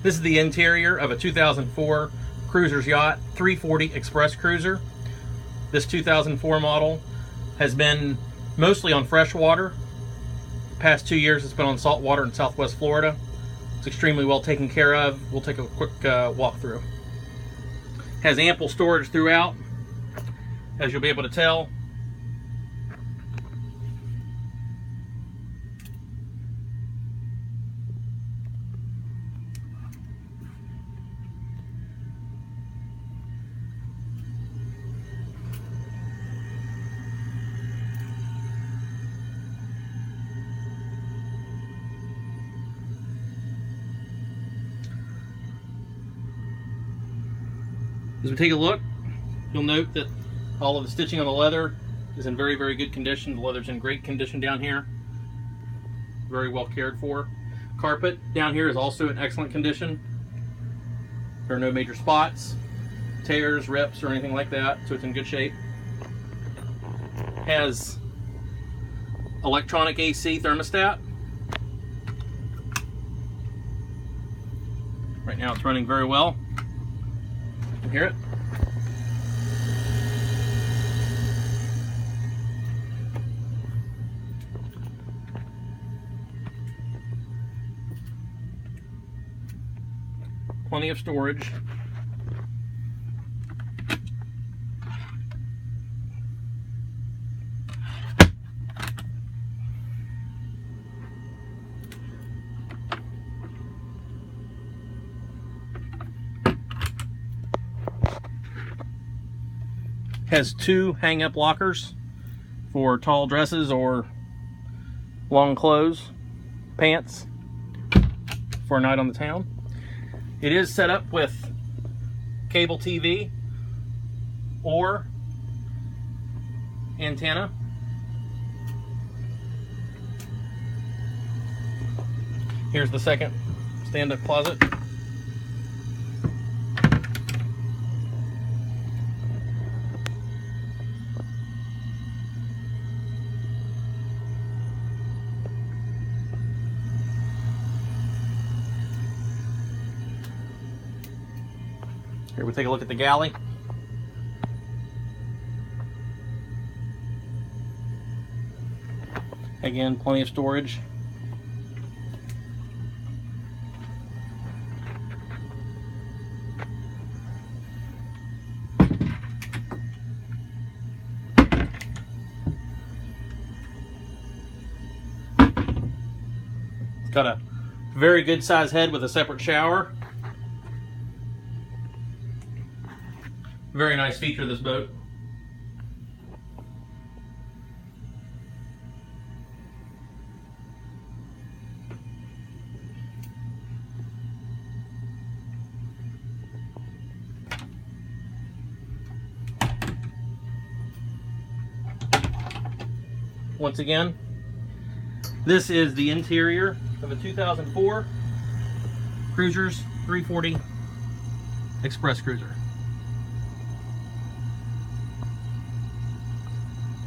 This is the interior of a 2004 Cruiser's Yacht 340 Express Cruiser. This 2004 model has been mostly on freshwater. Past 2 years it's been on saltwater in Southwest Florida. It's extremely well taken care of. We'll take a quick walk through. Has ample storage throughout, as you'll be able to tell. As we take a look, you'll note that all of the stitching on the leather is in very, very good condition. The leather's in great condition down here. Very well cared for. Carpet down here is also in excellent condition. There are no major spots, tears, rips, or anything like that, so it's in good shape. Has electronic AC thermostat. Right now it's running very well. You can hear it. Plenty of storage. Has 2 hang-up lockers for tall dresses or long clothes, pants for a night on the town. It is set up with cable TV or antenna. Here's the second stand-up closet. Here we take a look at the galley. Again, plenty of storage. It's got a very good size head with a separate shower. Very nice feature of this boat. Once again, this is the interior of a 2004 Cruiser's 340 Express Cruiser.